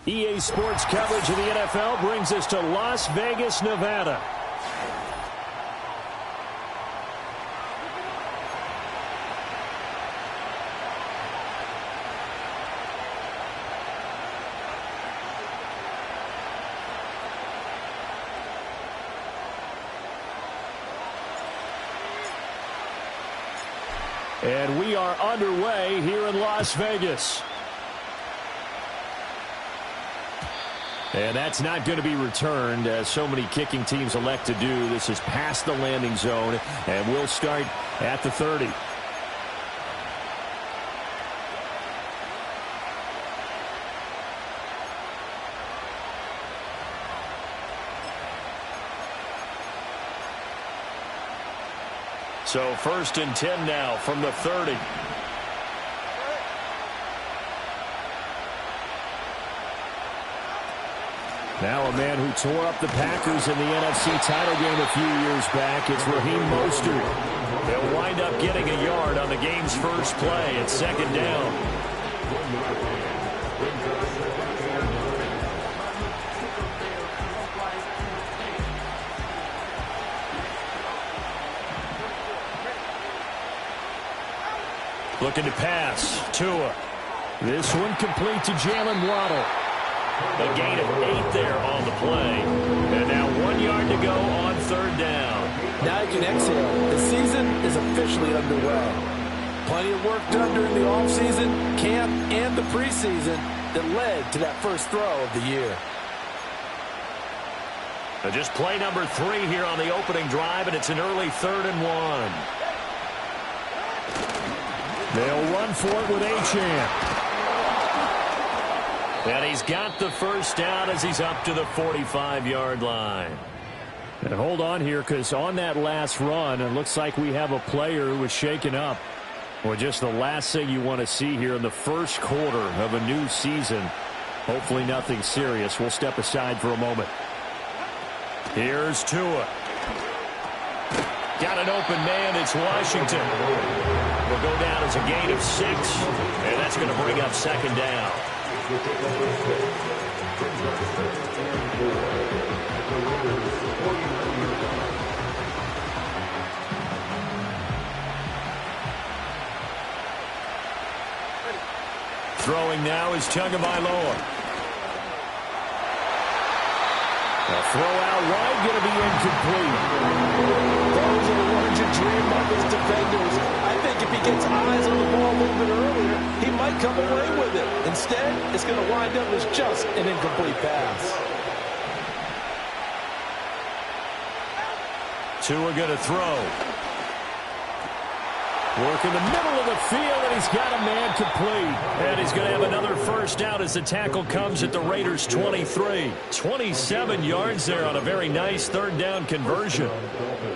EA Sports coverage of the NFL brings us to Las Vegas, Nevada. And we are underway here in Las Vegas. And that's not going to be returned, as so many kicking teams elect to do. This is past the landing zone, and we'll start at the 30. So 1st and 10 now from the 30. Now a man who tore up the Packers in the NFC title game a few years back. It's Raheem Mostert. They'll wind up getting a yard on the game's first play at 2nd down. Looking to pass. Tua. This one complete to Jalen Waddle. A gain of 8 there on the play. And now 1 yard to go on 3rd down. Now you can exhale. The season is officially underway. Plenty of work done during the offseason, camp, and the preseason that led to that first throw of the year. Just play number 3 here on the opening drive, and it's an early 3rd and 1. They'll run for it with Achane. And he's got the first down as he's up to the 45-yard line. And hold on here, because on that last run, it looks like we have a player who was shaken up. Well, just the last thing you want to see here in the first quarter of a new season. Hopefully nothing serious. We'll step aside for a moment. Here's Tua. Got an open man. It's Washington. Will go down as a gain of 6, and that's going to bring up 2nd down. Throwing now is Tagovailoa. A throw out wide, going to be incomplete. Those are the ones you dream of as defenders. I think if he gets eyes on the ball a little bit earlier, he might come away with it. Instead, it's going to wind up as just an incomplete pass. Tua going to throw. Work in the middle of the field, and he's got a man complete. And he's going to have another first down as the tackle comes at the Raiders' 23. 27 yards there on a very nice 3rd down conversion.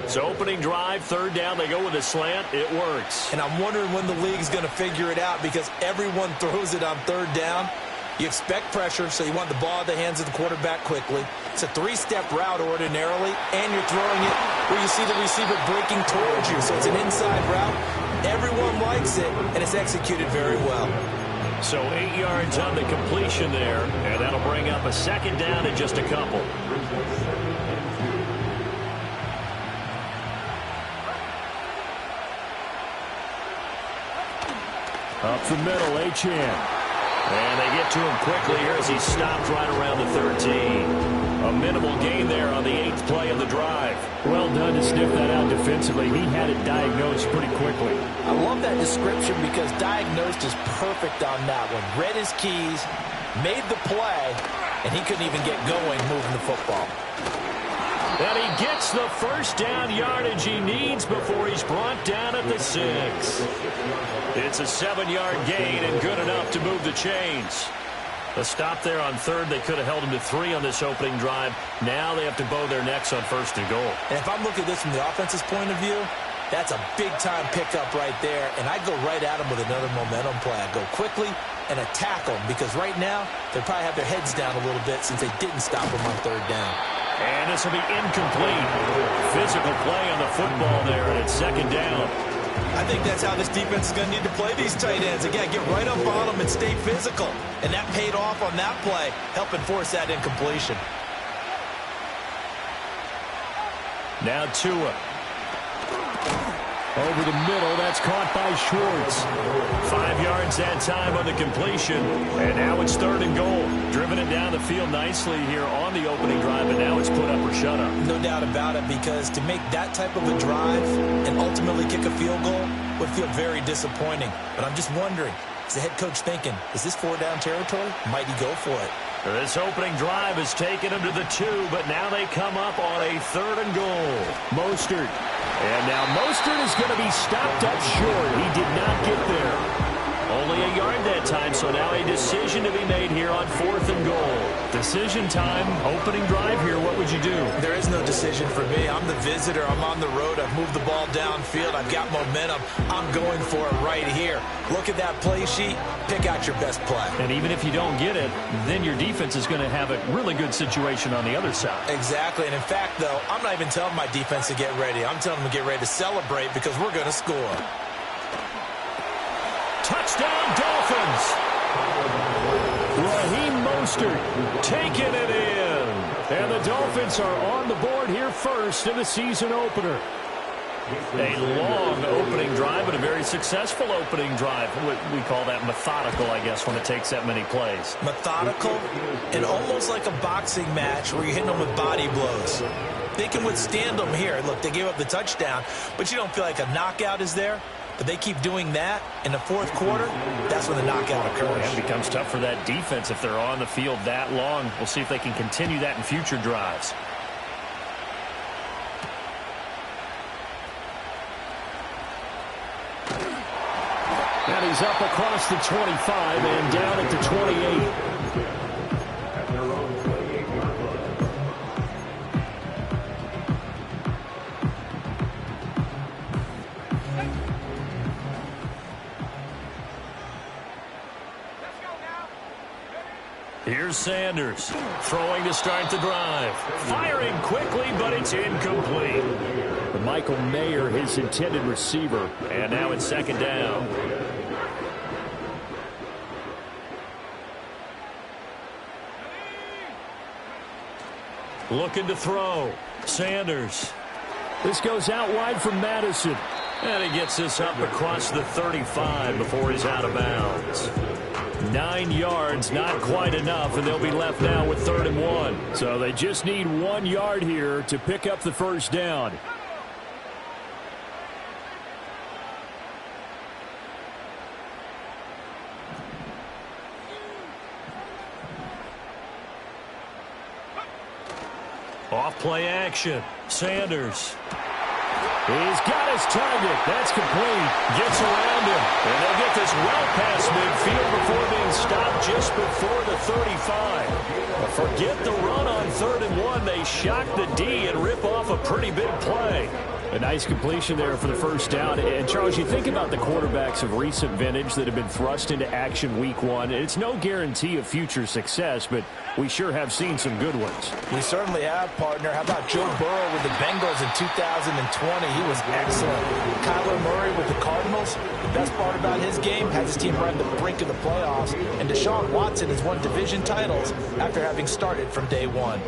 So opening drive, 3rd down, they go with a slant. It works. And I'm wondering when the league's going to figure it out, because everyone throws it on 3rd down. You expect pressure, so you want the ball in the hands of the quarterback quickly. It's a 3-step route ordinarily, and you're throwing it where you see the receiver breaking towards you. So it's an inside route. Everyone likes it, and it's executed very well. So 8 yards on the completion there, and that'll bring up a 2nd down in just a couple. Up the middle, Achane. And they get to him quickly here as he stopped right around the 13. A minimal gain there on the 8th play of the drive. Well done to sniff that out defensively. He had it diagnosed pretty quickly. I love that description, because diagnosed is perfect on that one. Read his keys, made the play, and he couldn't even get going moving the football. And he gets the first down yardage he needs before he's brought down at the 6. It's a 7-yard gain and good enough to move the chains. A stop there on 3rd. They could have held him to 3 on this opening drive. Now they have to bow their necks on 1st and goal. And if I'm looking at this from the offense's point of view, that's a big-time pickup right there. And I go right at him with another momentum play. I go quickly and attack them, because right now they probably have their heads down a little bit since they didn't stop him on 3rd down. And this will be incomplete. Physical play on the football there, and it's 2nd down. I think that's how this defense is going to need to play these tight ends. Again, get right up on them and stay physical. And that paid off on that play, helping force that incompletion. Now Tua. Over the middle, that's caught by Schwartz. 5 yards that time on the completion, and now it's 3rd and goal. Driven it down the field nicely here on the opening drive, and now it's put up or shut up. No doubt about it, because to make that type of a drive and ultimately kick a field goal would feel very disappointing. But I'm just wondering, is the head coach thinking, is this 4-down territory? Might he go for it? This opening drive has taken him to the 2, but now they come up on a 3rd and goal. Mostert. And now Mostert is going to be stopped up short. He did not get there. Only a yard that time, so now a decision to be made here on 4th and goal. Decision time, opening drive here. What would you do? There is no decision for me. I'm the visitor. I'm on the road. I've moved the ball downfield. I've got momentum. I'm going for it right here. Look at that play sheet. Pick out your best play. And even if you don't get it, then your defense is going to have a really good situation on the other side. Exactly. And in fact, though, I'm not even telling my defense to get ready. I'm telling them to get ready to celebrate because we're going to score. Touchdown, Dolphins! Raheem Mostert taking it in. And the Dolphins are on the board here first in the season opener. A long opening drive, but a very successful opening drive. We call that methodical, I guess, when it takes that many plays. Methodical and almost like a boxing match where you're hitting them with body blows. They can withstand them here. Look, they gave up the touchdown, but you don't feel like a knockout is there. But they keep doing that in the 4th quarter, that's when the knockout occurs. It becomes tough for that defense if they're on the field that long. We'll see if they can continue that in future drives. And he's up across the 25 and down at the 28. Here's Sanders, throwing to start the drive. Firing quickly, but it's incomplete. Michael Mayer, his intended receiver, and now it's 2nd down. Looking to throw. Sanders. This goes out wide from Madison. And he gets this up across the 35 before he's out of bounds. 9 yards, not quite enough, and they'll be left now with 3rd and 1. So they just need 1 yard here to pick up the first down. Off play action. Sanders. He's got his target. That's complete. Gets around him. And they'll get this well past midfield before being stopped just before the 35. Forget the run on 3rd and 1. They shock the D and rip off a pretty big play. A nice completion there for the first down. And, Charles, you think about the quarterbacks of recent vintage that have been thrust into action week 1. It's no guarantee of future success, but we sure have seen some good ones. We certainly have, partner. How about Joe Burrow with the Bengals in 2020? He was excellent. Kyler Murray with the Cardinals. The best part about his game has his team right on the brink of the playoffs. And Deshaun Watson has won division titles after having started from day 1.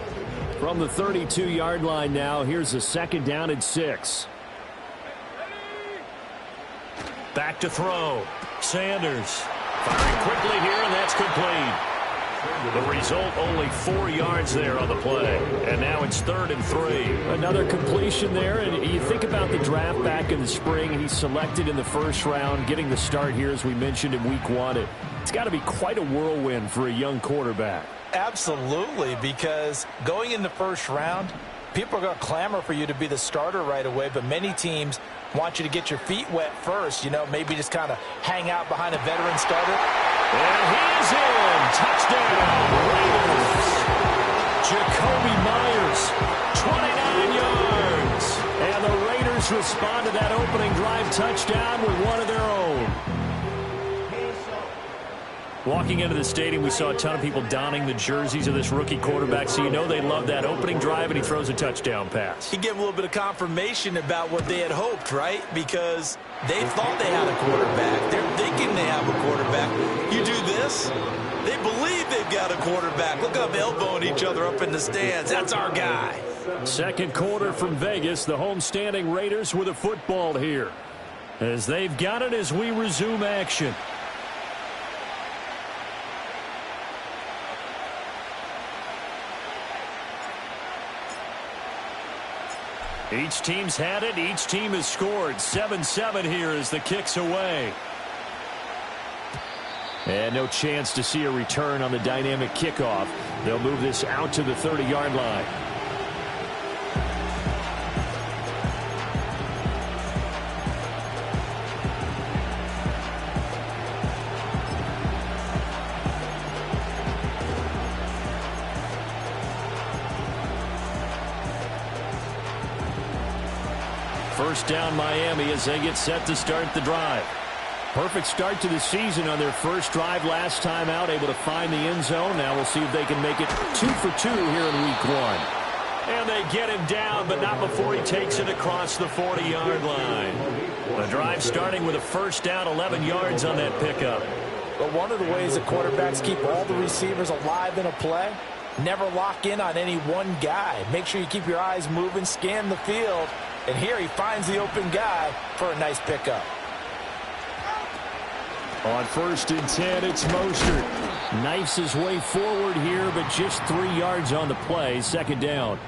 From the 32-yard line now, here's a 2nd down and 6. Back to throw. Sanders firing quickly here, and that's complete. The result, only 4 yards there on the play. And now it's 3rd and 3. Another completion there, and you think about the draft back in the spring. He's selected in the 1st round, getting the start here, as we mentioned, in week 1. It's got to be quite a whirlwind for a young quarterback. Absolutely, because going in the 1st round, people are going to clamor for you to be the starter right away, but many teams want you to get your feet wet first, you know, maybe just kind of hang out behind a veteran starter. And he's in. Touchdown, Raiders. Jacoby Myers, 29 yards. And the Raiders respond to that opening drive touchdown with one of their own. Walking into the stadium, we saw a ton of people donning the jerseys of this rookie quarterback, so you know they love that opening drive, and he throws a touchdown pass. He gave a little bit of confirmation about what they had hoped, right? Because they thought they had a quarterback. They're thinking they have a quarterback. You do this, they believe they've got a quarterback. Look up, elbowing each other up in the stands. That's our guy. Second quarter from Vegas. The homestanding Raiders with a football here, as they've got it as we resume action. Each team's had it. Each team has scored. 7-7 here as the kick's away. And no chance to see a return on the dynamic kickoff. They'll move this out to the 30-yard line. First down Miami as they get set to start the drive. Perfect start to the season on their first drive last time out, able to find the end zone. Now we'll see if they can make it 2 for 2 here in week 1. And they get him down, but not before he takes it across the 40-yard line. The drive starting with a first down, 11 yards on that pickup. But one of the ways that quarterbacks keep all the receivers alive in a play, never lock in on any one guy. Make sure you keep your eyes moving, scan the field. And here he finds the open guy for a nice pickup. On 1st and 10, it's Mostert. Knifes his way forward here, but just 3 yards on the play. Second down.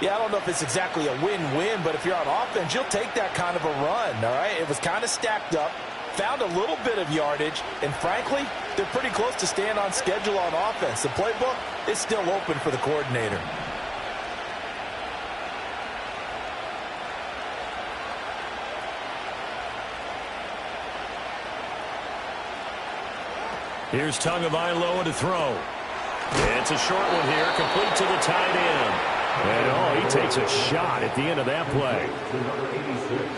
Yeah, I don't know if it's exactly a win-win, but if you're on offense, you'll take that kind of a run, all right? It was kind of stacked up, found a little bit of yardage, and frankly, they're pretty close to staying on schedule on offense. The playbook is still open for the coordinator. Here's Tagovailoa to throw. It's a short one here, complete to the tight end. And, he takes a shot at the end of that play.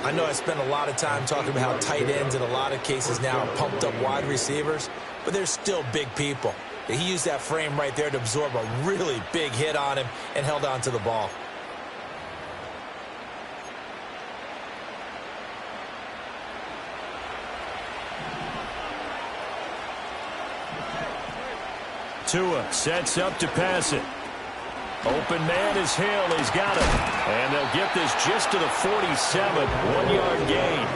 I know I spent a lot of time talking about how tight ends in a lot of cases now are pumped up wide receivers, but they're still big people. He used that frame right there to absorb a really big hit on him and held on to the ball. Tua sets up to pass it. Open man is Hill. He's got it. And they'll get this just to the 47. 1-yard gain.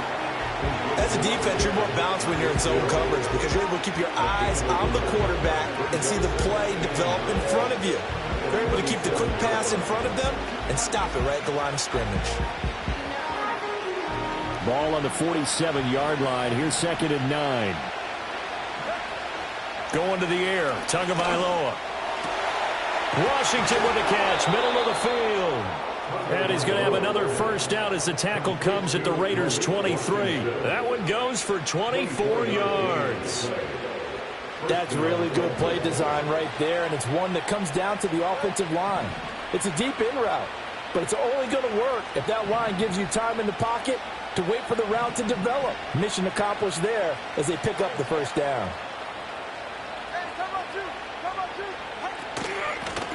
As a defense, you're more balanced when you're in zone coverage because you're able to keep your eyes on the quarterback and see the play develop in front of you. You're able to keep the quick pass in front of them and stop it right at the line of scrimmage. Ball on the 47-yard line. Here's 2nd and 9. Going to the air, Tagovailoa. Washington with the catch, middle of the field. And he's going to have another first down as the tackle comes at the Raiders' 23. That one goes for 24 yards. That's really good play design right there, and it's one that comes down to the offensive line. It's a deep in route, but it's only going to work if that line gives you time in the pocket to wait for the route to develop. Mission accomplished there as they pick up the first down.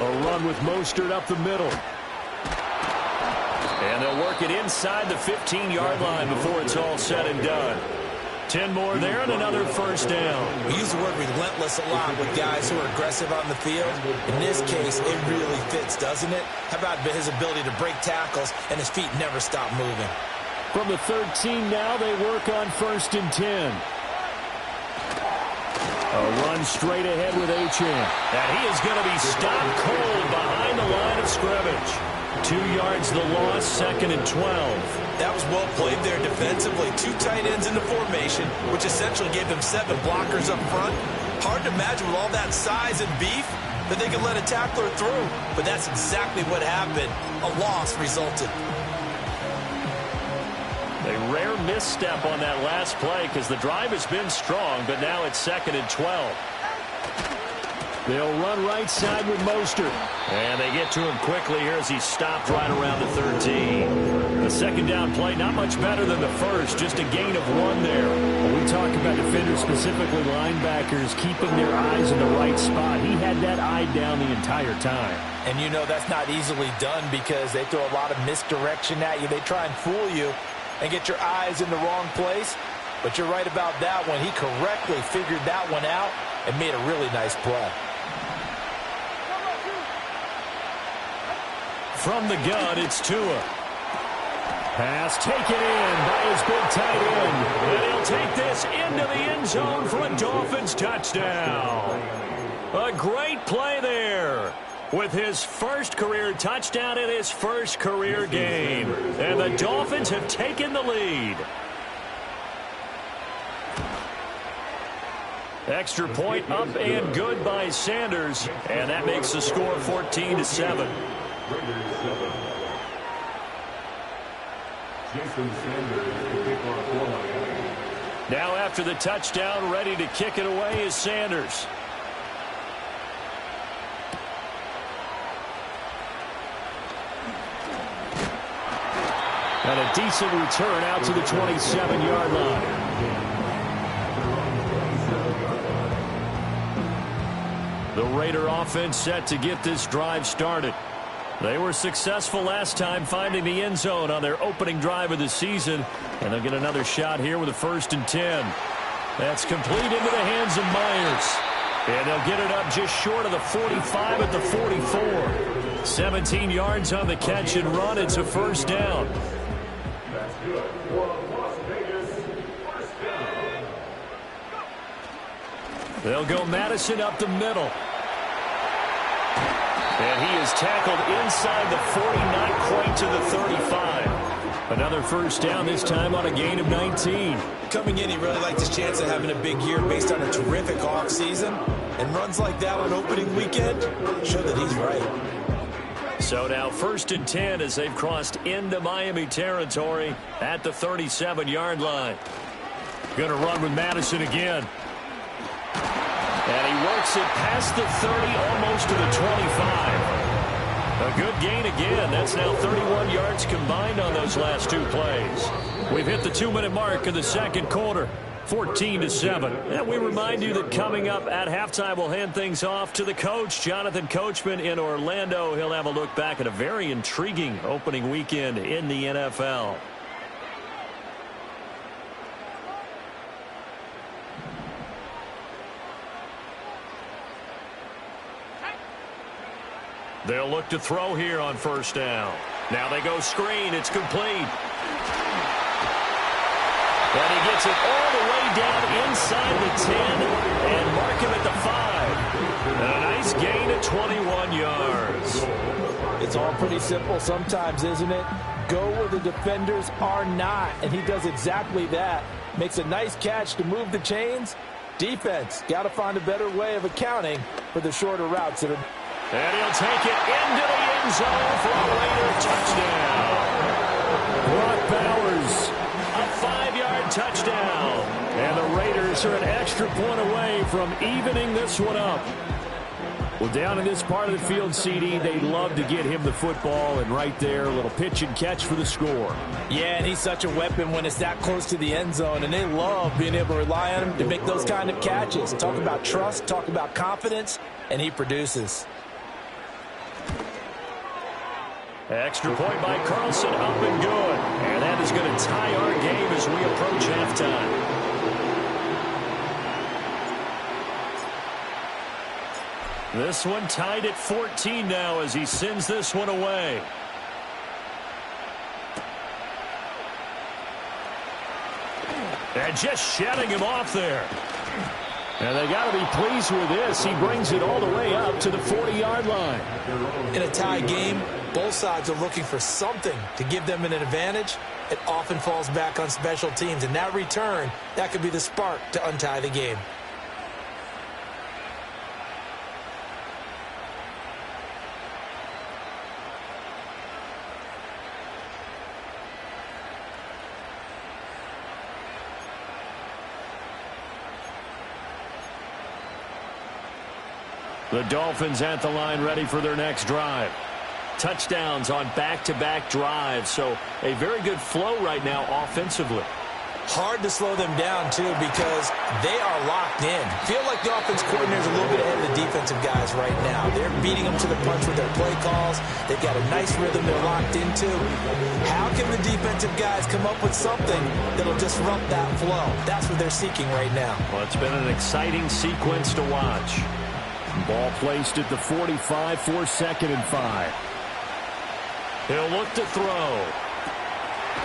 A run with Mostert up the middle. And they'll work it inside the 15-yard line before it's all said and done. 10 more there and another first down. We use the word relentless a lot with guys who are aggressive on the field. In this case, it really fits, doesn't it? How about his ability to break tackles and his feet never stop moving? From the 13 now, they work on 1st and 10. A run straight ahead with Achane. And he is going to be stopped cold behind the line of scrimmage. 2 yards the loss, 2nd and 12. That was well played there defensively. 2 tight ends in the formation, which essentially gave them 7 blockers up front. Hard to imagine with all that size and beef that they could let a tackler through. But that's exactly what happened. A loss resulted. A rare misstep on that last play because the drive has been strong, but now it's 2nd and 12. They'll run right side with Mostert. And they get to him quickly here as he stopped right around the 13. The second down play, not much better than the first, just a gain of 1 there. When we talk about defenders, specifically linebackers, keeping their eyes in the right spot, he had that eye down the entire time. And you know that's not easily done because they throw a lot of misdirection at you. They try and fool you and get your eyes in the wrong place. But you're right about that one. He correctly figured that one out and made a really nice play. From the gun, it's Tua. Pass taken in by his big tight end. And he'll take this into the end zone for a Dolphins touchdown. A great play there with his first career touchdown in his first career game. And the Dolphins have taken the lead. Extra point up and good by Sanders. And that makes the score 14-7. Now after the touchdown, ready to kick it away is Sanders. And a decent return out to the 27-yard line. The Raider offense set to get this drive started. They were successful last time finding the end zone on their opening drive of the season. And they'll get another shot here with a 1st and 10. That's complete into the hands of Myers. And they'll get it up just short of the 45 at the 44. 17 yards on the catch and run. It's a 1st down. They'll go Madison up the middle. And he is tackled inside the 49, quite to the 35. Another 1st down, this time on a gain of 19. Coming in, he really liked his chance of having a big year based on a terrific offseason. And runs like that on opening weekend show that he's right. So now 1st and 10 as they've crossed into Miami territory at the 37-yard line. Going to run with Madison again. And he works it past the 30, almost to the 25. A good gain again. That's now 31 yards combined on those last 2 plays. We've hit the 2-minute mark of the second quarter, 14-7. And we remind you that coming up at halftime, we'll hand things off to the coach, Jonathan Coachman in Orlando. He'll have a look back at a very intriguing opening weekend in the NFL. They'll look to throw here on 1st down. Now they go screen. It's complete. And he gets it all the way down inside the 10 and mark him at the 5. And a nice gain of 21 yards. It's all pretty simple sometimes, isn't it? Go where the defenders are not, and he does exactly that. Makes a nice catch to move the chains. Defense, got to find a better way of accounting for the shorter routes that are... And he'll take it into the end zone for a Raider touchdown. Brock Bowers, a 5-yard touchdown. And the Raiders are an extra point away from evening this one up. Well, down in this part of the field, CD, they love to get him the football, and right there, a little pitch and catch for the score. Yeah, and he's such a weapon when it's that close to the end zone, and they love being able to rely on him to make those kind of catches. Talk about trust, talk about confidence, and he produces. Extra point by Carlson, up and good. And that is going to tie our game as we approach halftime. This one tied at 14 now as he sends this one away. And just shedding him off there. And they got to be pleased with this. He brings it all the way up to the 40-yard line. In a tie game, both sides are looking for something to give them an advantage. It often falls back on special teams. And that return, that could be the spark to untie the game. The Dolphins at the line ready for their next drive. Touchdowns on back-to-back drives, so a very good flow right now offensively. Hard to slow them down, too, because they are locked in. Feel like the offense coordinator is a little bit ahead of the defensive guys right now. They're beating them to the punch with their play calls. They've got a nice rhythm they're locked into. How can the defensive guys come up with something that'll disrupt that flow? That's what they're seeking right now. Well, it's been an exciting sequence to watch. Ball placed at the 45 for 2nd and 5. He'll look to throw.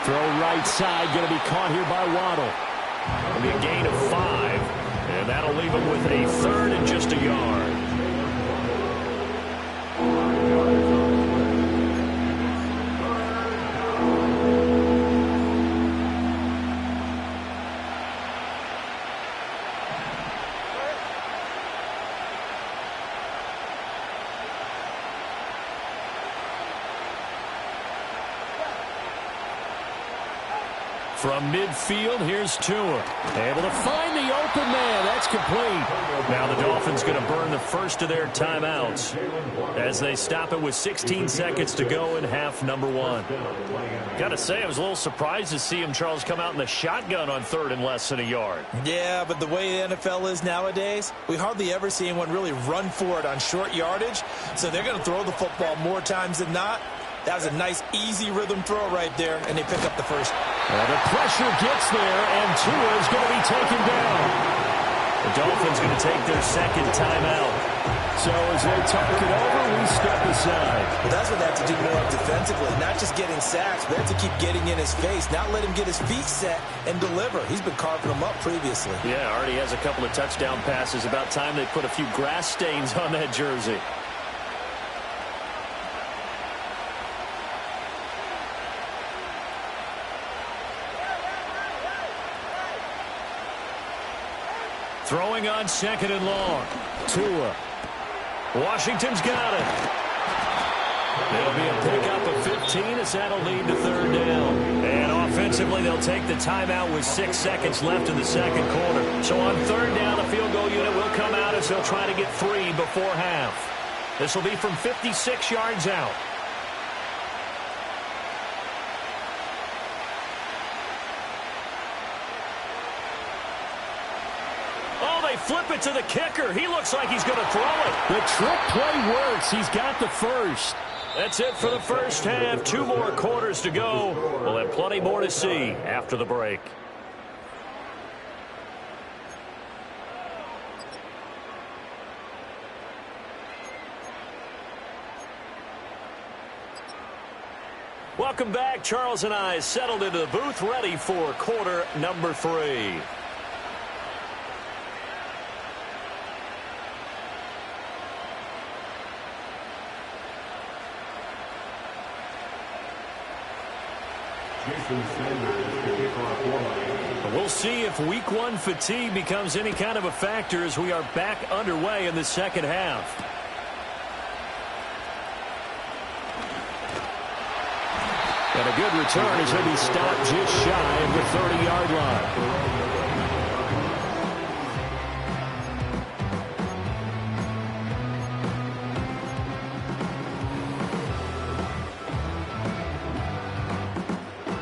Throw right side, going to be caught here by Waddle. It'll be a gain of 5, and that'll leave him with a 3rd and just a yard. From midfield, here's Tua. Able to find the open man. That's complete. Now the Dolphins going to burn the first of their timeouts as they stop it with 16 seconds to go in half number 1. Got to say, I was a little surprised to see him, Charles, come out in the shotgun on 3rd and less than a yard. Yeah, but the way the NFL is nowadays, we hardly ever see anyone really run for it on short yardage. So they're going to throw the football more times than not. That was a nice, easy rhythm throw right there, and they pick up the first. Well, the pressure gets there, and Tua is going to be taken down. The Dolphins going to take their second timeout. So as they talk it over, we step aside. Well, that's what they have to do more defensively, not just getting sacks, but they have to keep getting in his face, not let him get his feet set and deliver. He's been carving them up previously. Yeah, already has a couple of touchdown passes. About time they put a few grass stains on that jersey. Throwing on 2nd and long. Tua. Washington's got it. It'll be a pickup of 15 as that'll lead to 3rd down. And offensively, they'll take the timeout with 6 seconds left in the second quarter. So on 3rd down, the field goal unit will come out as they'll try to get 3 before half. This will be from 56 yards out. Flip it to the kicker. He looks like he's going to throw it. The trick play works. He's got the first. That's it for the first half. 2 more quarters to go. We'll have plenty more to see after the break. Welcome back. Charles and I settled into the booth, ready for quarter number 3. We'll see if week 1 fatigue becomes any kind of a factor as we are back underway in the second half. And a good return as he'll be stopped just shy of the 30-yard line.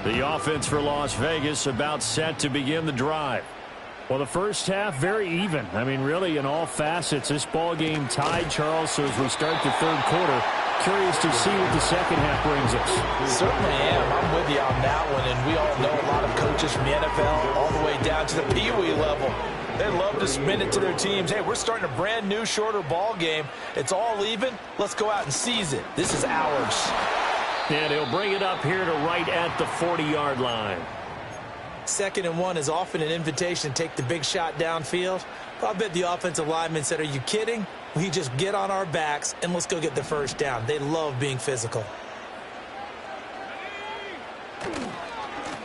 The offense for Las Vegas about set to begin the drive. Well, the first half, very even. I mean, really, in all facets, this ball game tied, Charles. So as we start the 3rd quarter, curious to see what the second half brings us. Certainly am. I'm with you on that one. And we all know a lot of coaches from the NFL all the way down to the Pee Wee level. They love to spin it to their teams. Hey, we're starting a brand new, shorter ball game. It's all even. Let's go out and seize it. This is ours. And he'll bring it up here to right at the 40-yard line. 2nd and 1 is often an invitation to take the big shot downfield. But I bet the offensive lineman said, are you kidding? We just get on our backs and let's go get the first down. They love being physical.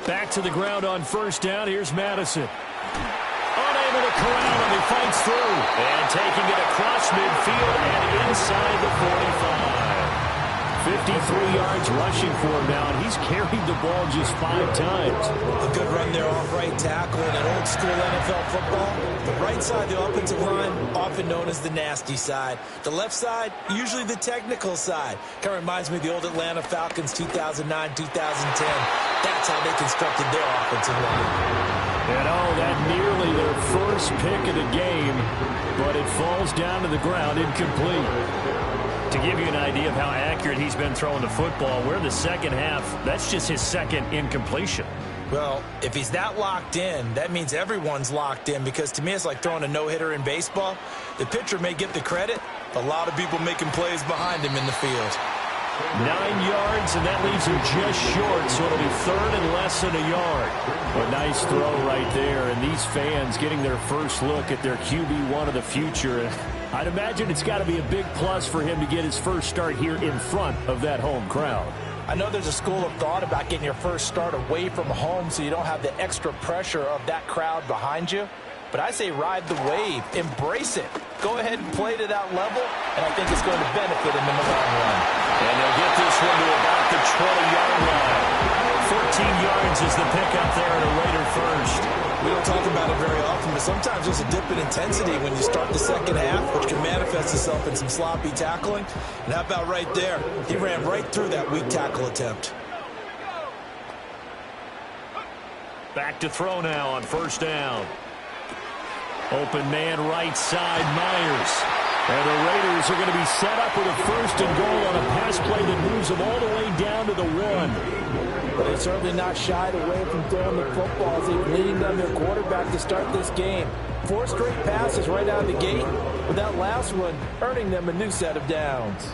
Back to the ground on 1st down. Here's Madison. Unable to corral him. He fights through. And taking it across midfield and inside the 45. 53 yards rushing for him now, and he's carried the ball just 5 times. A good run there off right tackle in an old school NFL football. The right side, the offensive line, often known as the nasty side. The left side, usually the technical side. Kind of reminds me of the old Atlanta Falcons 2009, 2010. That's how they constructed their offensive line. And that nearly their first pick of the game, but it falls down to the ground incomplete. To give you an idea of how accurate he's been throwing the football, we're in the second half. That's just his second incompletion. Well, if he's that locked in, that means everyone's locked in, because to me it's like throwing a no-hitter in baseball. The pitcher may get the credit, but a lot of people making plays behind him in the field. 9 yards, and that leaves him just short, so it'll be third and less than a yard. A nice throw right there, and these fans getting their first look at their QB1 of the future. I'd imagine it's got to be a big plus for him to get his first start here in front of that home crowd. I know there's a school of thought about getting your first start away from home so you don't have the extra pressure of that crowd behind you. But I say ride the wave. Embrace it. Go ahead and play to that level, and I think it's going to benefit him in the long run. And they'll get this one to about the 20-yard line. 14 yards is the pickup there at a Raider first. We don't talk about it very often, but sometimes there's a dip in intensity when you start the second half, which can manifest itself in some sloppy tackling. And how about right there? He ran right through that weak tackle attempt. Back to throw now on first down. Open man right side, Myers. And the Raiders are going to be set up with a first and goal on a pass play that moves them all the way down to the 1. But they're certainly not shied away from throwing the football as they've leaned on their quarterback to start this game. 4 straight passes right out of the gate, with that last one earning them a new set of downs.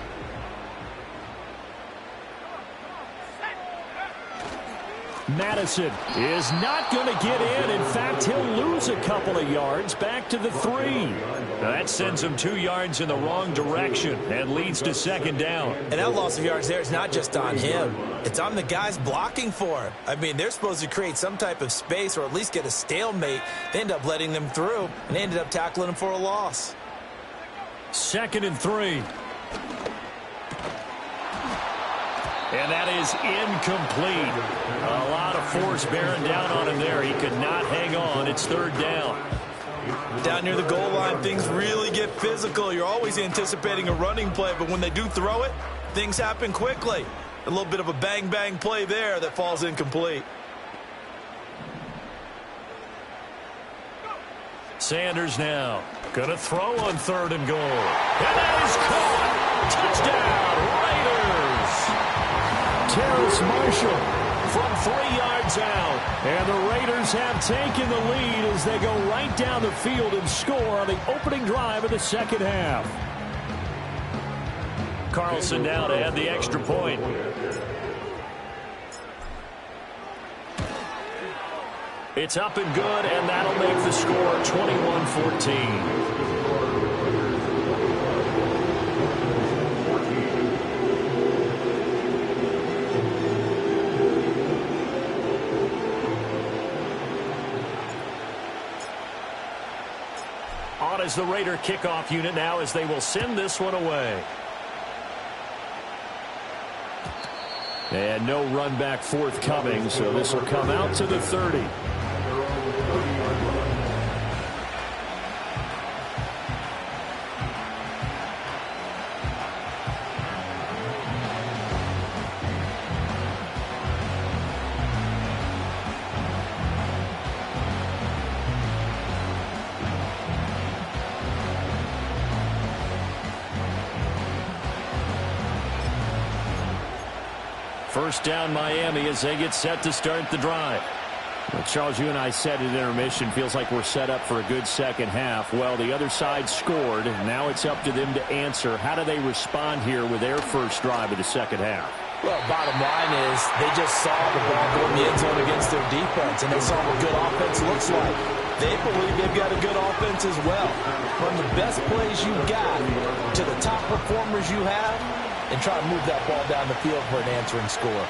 Madison is not going to get in. In fact, he'll lose a couple of yards back to the 3. That sends him 2 yards in the wrong direction and leads to second down. And that loss of yards there is not just on him. It's on the guys blocking for him. I mean, they're supposed to create some type of space or at least get a stalemate. They end up letting them through, and they ended up tackling him for a loss. 2nd and 3. And that is incomplete. A lot of force bearing down on him there. He could not hang on. It's 3rd down. Down near the goal line, things really get physical. You're always anticipating a running play, but when they do throw it, things happen quickly. A little bit of a bang-bang play there that falls incomplete. Sanders now going to throw on 3rd and goal. And that is caught. Touchdown, Raiders. Terrace Marshall from 3 yards out. And the Raiders have taken the lead as they go right down the field and score on the opening drive of the second half. Carlson now to add the extra point. It's up and good, and that'll make the score 21-14. On as the Raider kickoff unit now as they will send this one away. And no run back forthcoming, so this will come out to the 30. First down Miami as they get set to start the drive. Well, Charles, you and I said at intermission, feels like we're set up for a good second half. Well, the other side scored. Now it's up to them to answer. How do they respond here with their first drive of the second half? Well, bottom line is they just saw the ball go in the end zone against their defense, and they saw what good offense looks like. They believe they've got a good offense as well. From the best plays you got to the top performers you have, and try to move that ball down the field for an answering score.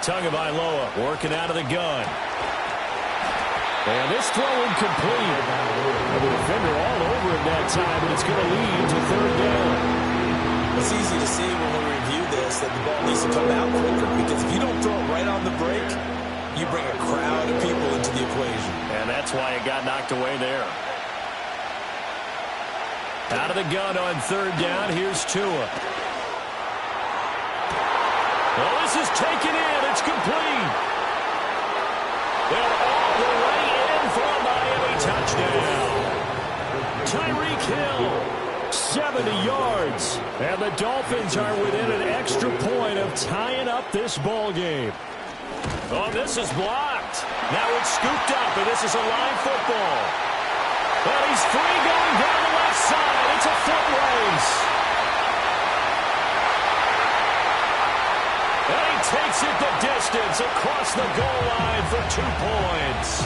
Tagovailoa working out of the gun. And this throw incomplete. The defender all over it that time, and it's going to lead to 3rd down. As it's easy to see when we review this that the ball needs to come out quicker, because if you don't throw it right on the break, you bring a crowd of people into the equation. And that's why it got knocked away there. Out of the gun on third down, here's Tua. Well, this is taken in. It's complete. And all the way in for a Miami touchdown. Tyreek Hill, 70 yards. And the Dolphins are within an extra point of tying up this ball game. Oh, this is blocked. Now it's scooped up, and this is a live football. Well, he's free going down the left side. It's a foot race. And he takes it the distance across the goal line for 2 points.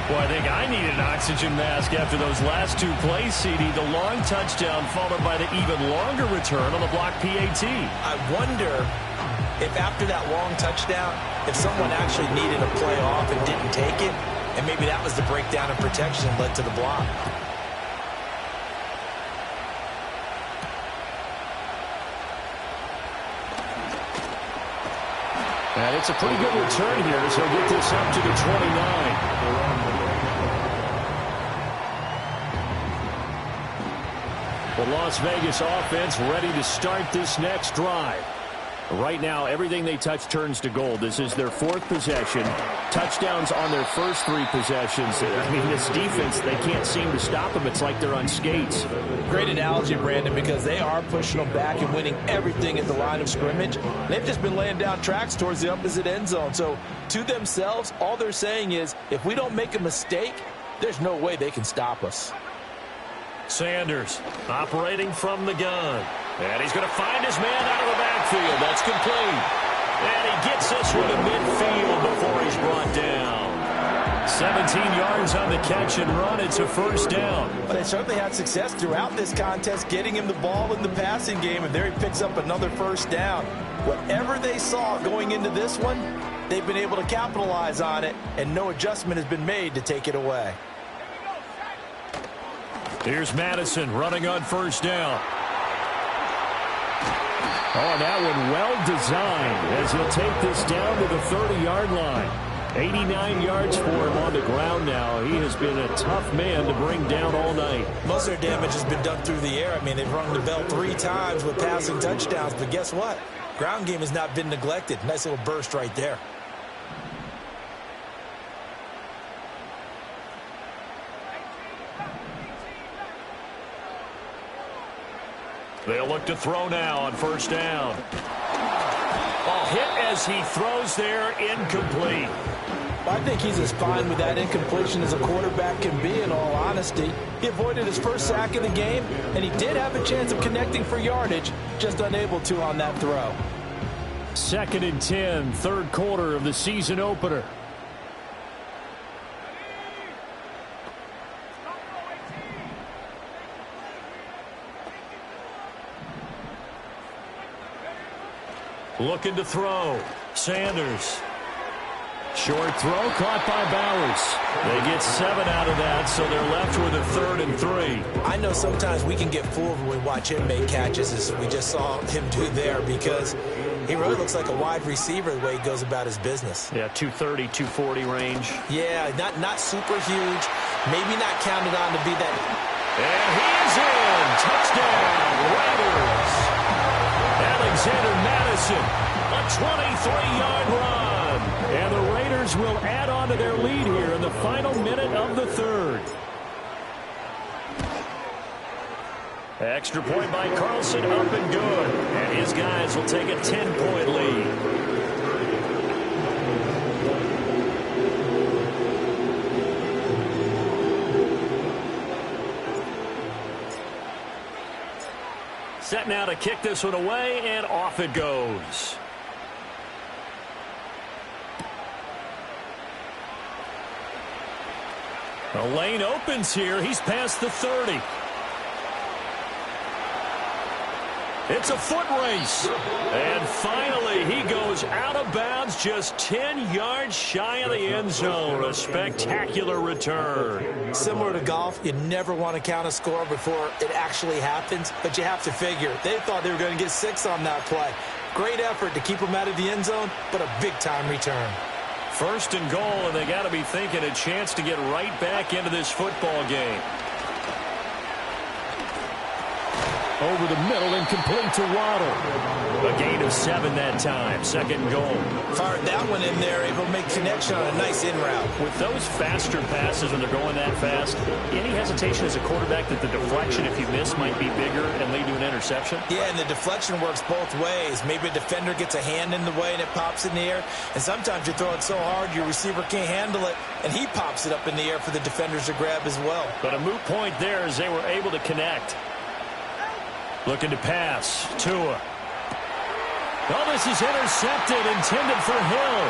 Well, I think I need an oxygen mask after those last 2 plays, CD. The long touchdown followed by the even longer return on the block PAT. I wonder if after that long touchdown, if someone actually needed a play off and didn't take it, and maybe that was the breakdown in protection that led to the block. And it's a pretty good return here, so he'll get this up to the 29. The Las Vegas offense ready to start this next drive. Right now, everything they touch turns to gold. This is their 4th possession. Touchdowns on their first 3 possessions. I mean, this defense, they can't seem to stop them. It's like they're on skates. Great analogy, Brandon, because they are pushing them back and winning everything at the line of scrimmage. They've just been laying down tracks towards the opposite end zone. So, to themselves, all they're saying is, if we don't make a mistake, there's no way they can stop us. Sanders operating from the gun. And he's going to find his man out of the backfield. That's complete. And he gets this one to midfield before he's brought down. 17 yards on the catch and run. It's a first down. But they certainly had success throughout this contest getting him the ball in the passing game, and there he picks up another first down. Whatever they saw going into this one, they've been able to capitalize on it, and no adjustment has been made to take it away. Here's Madison running on first down. Oh, that one well designed as he'll take this down to the 30-yard line. 89 yards for him on the ground now. He has been a tough man to bring down all night. Most of their damage has been done through the air. I mean, they've rung the bell 3 times with passing touchdowns, but guess what? Ground game has not been neglected. Nice little burst right there. They'll look to throw now on first down. Oh, hit as he throws there, incomplete. I think he's as fine with that incompletion as a quarterback can be, in all honesty. He avoided his first sack of the game, and he did have a chance of connecting for yardage, just unable to on that throw. 2nd and 10, 3rd quarter of the season opener. Looking to throw. Sanders. Short throw caught by Bowers. They get 7 out of that, so they're left with a 3rd and 3. I know sometimes we can get fooled when we watch him make catches, as we just saw him do there, because he really looks like a wide receiver the way he goes about his business. Yeah, 230, 240 range. Yeah, not super huge. Maybe not counted on to be that. And he's in. Touchdown, Raiders. Alexander Madison, a 23-yard run. And the Raiders will add on to their lead here in the final minute of the 3rd. Extra point by Carlson, up and good. And his guys will take a 10-point lead. Set now to kick this one away, and off it goes. The lane opens here. He's past the 30. It's a foot race. And finally, he goes out of bounds just 10 yards shy of the end zone. A spectacular return. Similar to golf, you never want to count a score before it actually happens, but you have to figure. They thought they were going to get 6 on that play. Great effort to keep them out of the end zone, but a big-time return. First and goal, and they got to be thinking a chance to get right back into this football game. Over the middle and complete to Waddle. A gain of 7 that time. Second and goal. Fired that one in there, able to make connection on a nice in route. With those faster passes when they're going that fast, any hesitation as a quarterback that the deflection, if you miss, might be bigger and lead to an interception? Yeah, and the deflection works both ways. Maybe a defender gets a hand in the way and it pops in the air. And sometimes you throw it so hard your receiver can't handle it, and he pops it up in the air for the defenders to grab as well. But a moot point there as they were able to connect. Looking to pass. Tua. Oh, this is intercepted, intended for Hill.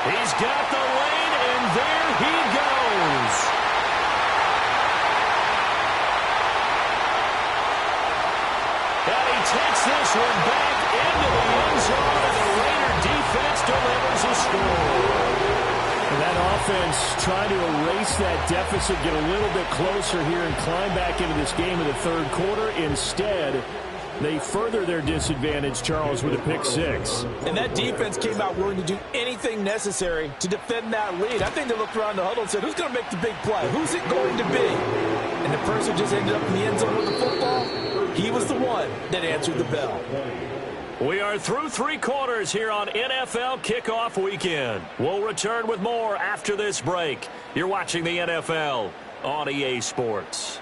He's got the lane, and there he goes. And he takes this one back into the end zone, and the Raider defense delivers a score. And that offense trying to erase that deficit, get a little bit closer here and climb back into this game in the third quarter. Instead, they further their disadvantage, Charles, with a pick 6. And that defense came out willing to do anything necessary to defend that lead. I think they looked around the huddle and said, who's going to make the big play? Who's it going to be? And the person just ended up in the end zone with the football. He was the one that answered the bell. We are through 3 quarters here on NFL Kickoff Weekend. We'll return with more after this break. You're watching the NFL on EA Sports.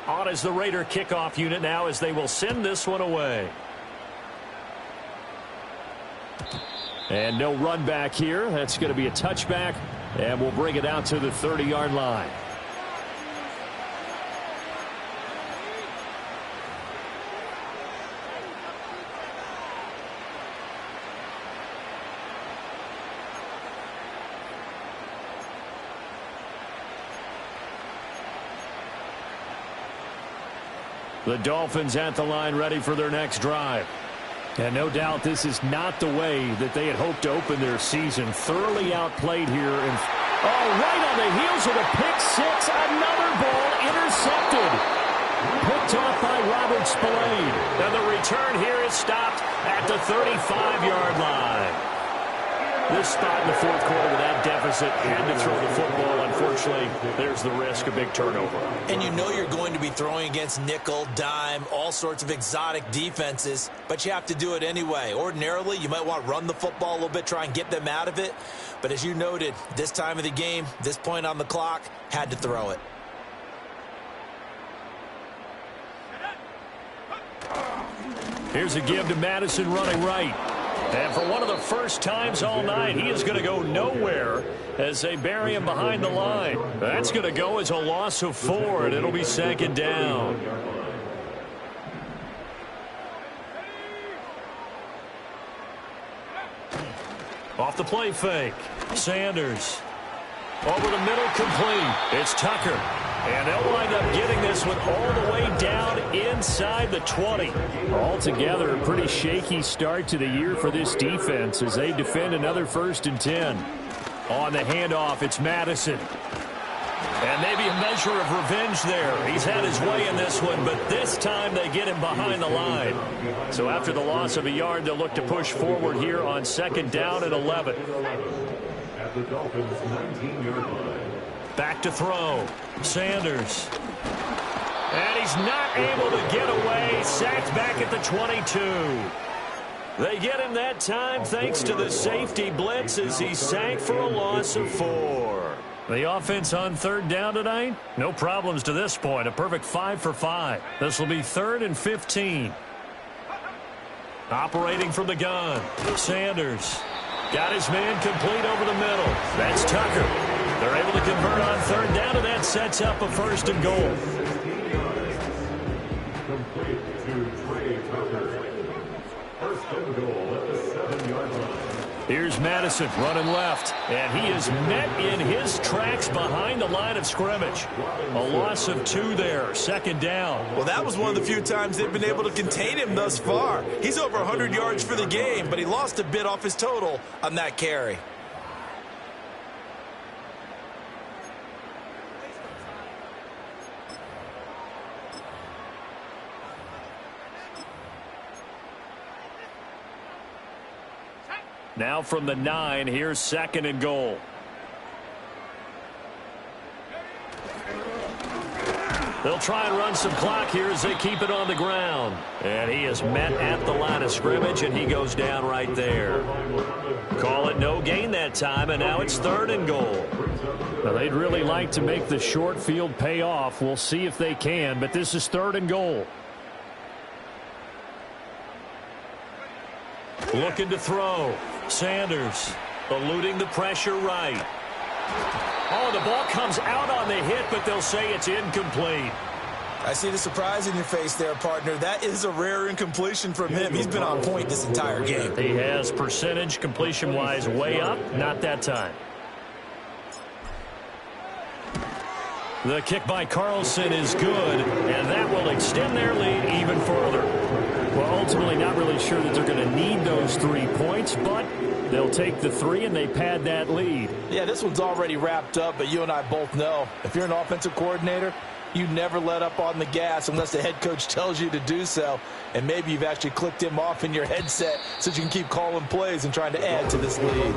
On is the Raider kickoff unit now as they will send this one away. And no run back here. That's going to be a touchback. And we'll bring it out to the 30-yard line. The Dolphins at the line ready for their next drive. And no doubt this is not the way that they had hoped to open their season. Thoroughly outplayed here. And right on the heels of the pick 6. Another ball intercepted. Picked off by Robert Spillane. And the return here is stopped at the 35-yard line. This spot in the fourth quarter with that deficit, had to throw the football. Unfortunately, there's the risk of big turnover. And you know you're going to be throwing against nickel, dime, all sorts of exotic defenses, but you have to do it anyway. Ordinarily, you might want to run the football a little bit, try and get them out of it. But as you noted, this time of the game, this point on the clock, had to throw it. Here's a give to Madison running right. And for one of the first times all night, he is going to go nowhere as they bury him behind the line. That's going to go as a loss of 4, and it'll be second down. Off the play fake. Sanders. Over the middle, complete. It's Tucker. And they'll wind up getting this one all the way down inside the 20. Altogether, a pretty shaky start to the year for this defense as they defend another 1st and 10. On the handoff, it's Madison. And maybe a measure of revenge there. He's had his way in this one, but this time they get him behind the line. So after the loss of a yard, they'll look to push forward here on 2nd down and 11. At the Dolphins' 19-yard line. Back to throw. Sanders. And he's not able to get away. Sacked back at the 22. They get him that time thanks to the safety blitz as he sacked for a loss of 4. The offense on 3rd down tonight? No problems to this point. A perfect 5 for 5. This will be 3rd and 15. Operating from the gun. Sanders. Got his man complete over the middle. That's Tucker. They're able to convert on 3rd down, and that sets up a 1st and goal. Complete to Trey Tucker. 1st and goal at the 7-yard line. Here's Madison running left, and he is met in his tracks behind the line of scrimmage. A loss of 2 there, 2nd down. Well, that was one of the few times they've been able to contain him thus far. He's over 100 yards for the game, but he lost a bit off his total on that carry. Now from the 9, here's 2nd and goal. They'll try and run some clock here as they keep it on the ground. And he is met at the line of scrimmage, and he goes down right there. Call it no gain that time, and now it's 3rd and goal. Now, they'd really like to make the short field pay off. We'll see if they can, but this is 3rd and goal. Looking to throw. Sanders eluding the pressure right. Oh, the ball comes out on the hit, but they'll say it's incomplete. I see the surprise in your face there, partner. That is a rare incompletion from him. He's been on point this entire game. He has percentage completion-wise way up. Not that time. The kick by Carlson is good, and that will extend their lead even further. Well, ultimately not really sure that they're going to need those 3 points, but they'll take the 3 and they pad that lead. Yeah, this one's already wrapped up, but you and I both know if you're an offensive coordinator, you never let up on the gas unless the head coach tells you to do so. And maybe you've actually clicked him off in your headset so you can keep calling plays and trying to add to this lead.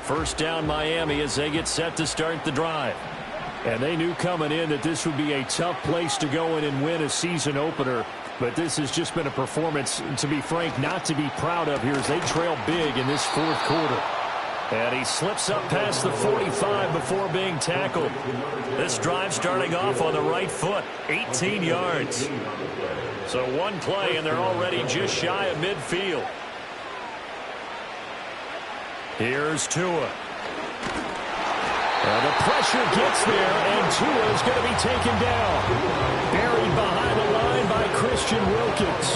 First down Miami as they get set to start the drive. And they knew coming in that this would be a tough place to go in and win a season opener. But this has just been a performance, to be frank, not to be proud of here as they trail big in this 4th quarter. And he slips up past the 45 before being tackled. This drive starting off on the right foot, 18 yards. So 1 play and they're already just shy of midfield. Here's Tua. And the pressure gets there, and Tua is going to be taken down. Buried behind the line by Christian Wilkins.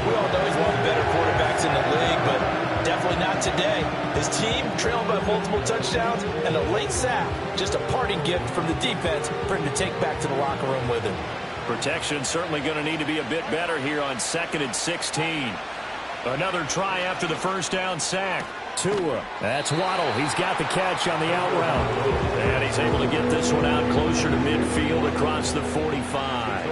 We all know he's one of the better quarterbacks in the league, but definitely not today. His team trailing by multiple touchdowns and a late sack. Just a parting gift from the defense for him to take back to the locker room with him. Protection certainly going to need to be a bit better here on 2nd and 16. Another try after the first down sack. Tua. That's Waddle. He's got the catch on the out route. And he's able to get this one out closer to midfield across the 45.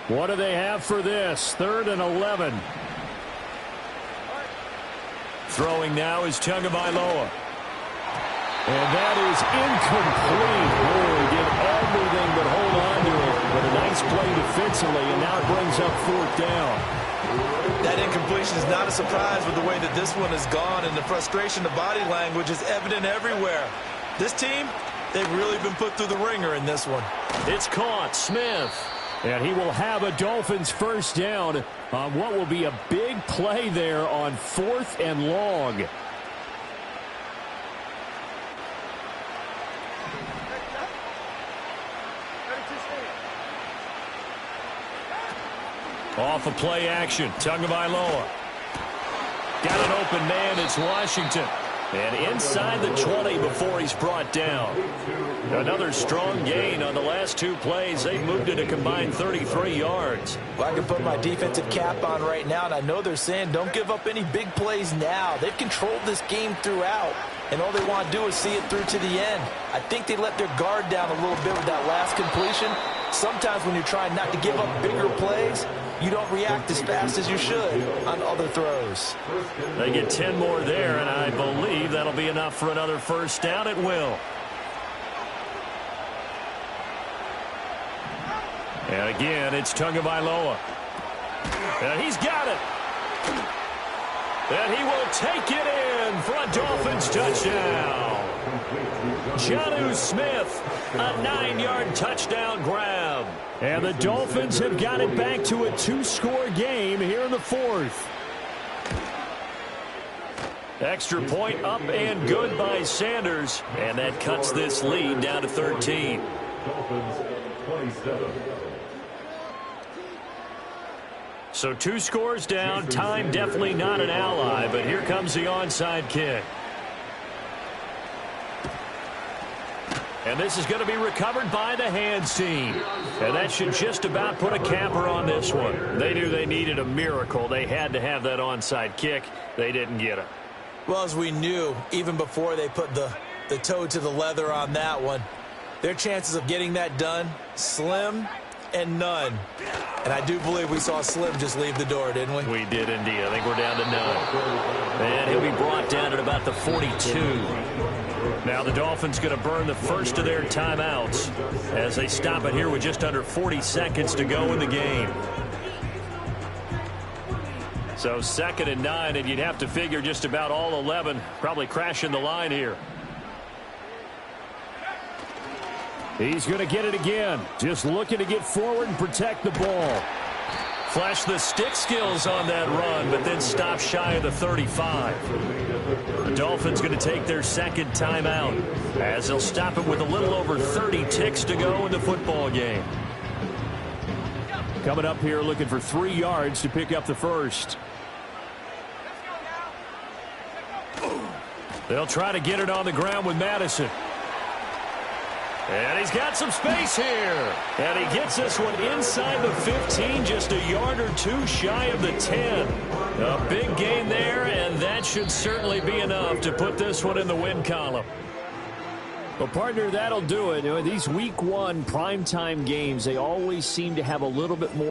What do they have for this? 3rd and 11. Throwing now is Tagovailoa. And that is incomplete. Boy, did everything but hold on to it. But a nice play defensively, and now it brings up 4th down. That incompletion is not a surprise with the way that this one has gone, and the frustration of body language is evident everywhere. This team, they've really been put through the ringer in this one. It's caught. Smith. And he will have a Dolphins first down on what will be a big play there on 4th and long. Off of play action. Tagovailoa. Got an open man. It's Washington. And inside the 20 before he's brought down. Another strong gain on the last 2 plays. They've moved it a combined 33 yards. Well, I can put my defensive cap on right now, and I know they're saying don't give up any big plays now. They've controlled this game throughout, and all they want to do is see it through to the end. I think they let their guard down a little bit with that last completion. Sometimes when you're trying not to give up bigger plays, you don't react as fast as you should on other throws. They get 10 more there, and I believe that'll be enough for another first down. It will. And again, it's Tagovailoa. And he's got it. And he will take it in for a Dolphins touchdown. Jonnu Smith, a 9-yard touchdown grab. And the Dolphins have got it back to a 2-score game here in the fourth. Extra point up and good by Sanders. And that cuts this lead down to 13. Dolphins 27. So 2 scores down. Time definitely not an ally, but here comes the onside kick. And this is going to be recovered by the hands team. And that should just about put a capper on this one. They knew they needed a miracle. They had to have that onside kick. They didn't get it. Well, as we knew, even before they put the toe to the leather on that one, their chances of getting that done, slim and none. And I do believe we saw Slim just leave the door, didn't we? We did indeed. I think we're down to none. And he'll be brought down at about the 42. Now the Dolphins going to burn the first of their timeouts as they stop it here with just under 40 seconds to go in the game. So 2nd and 9, and you'd have to figure just about all 11 probably crashing the line here. He's going to get it again. Just looking to get forward and protect the ball. Flash the stick skills on that run, but then stop shy of the 35. The Dolphins going to take their 2nd timeout as they'll stop it with a little over 30 ticks to go in the football game. Coming up here looking for 3 yards to pick up the first. They'll try to get it on the ground with Madison. And he's got some space here. And he gets this one inside the 15, just a yard or 2 shy of the 10. A big gain there, and that should certainly be enough to put this one in the win column. Well, partner, that'll do it. You know, these week 1 primetime games, they always seem to have a little bit more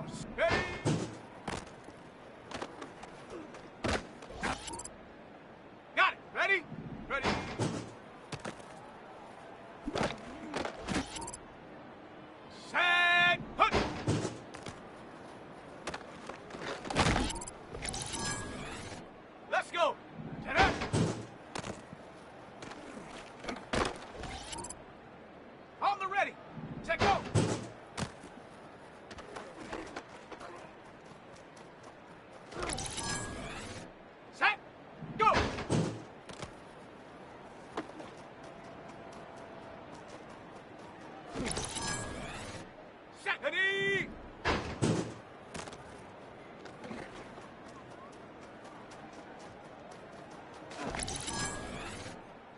on. Ready? Got it. Ready? Ready. Set. Hunt. Let's go. Set. On the ready. Set, go. Set. Go. Set. Ready.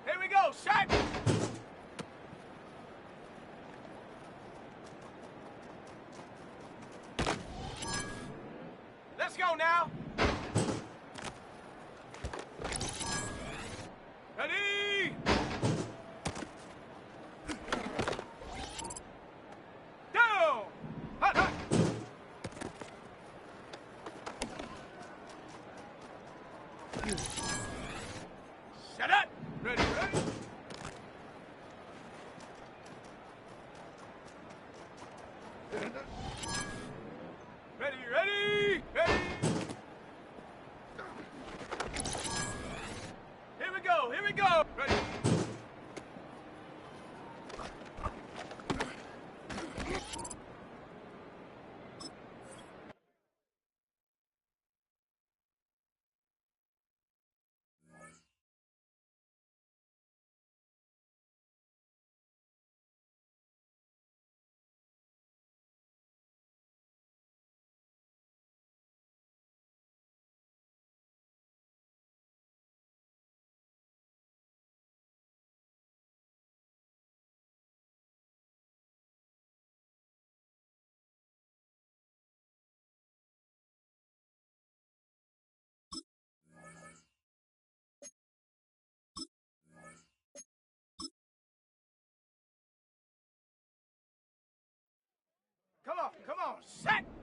Here we go. Set. Let's go now. Ready? Down. Hut, hut. Set up. Ready, ready. Ready, ready, ready. Here we go, here we go. Ready. Come on, set.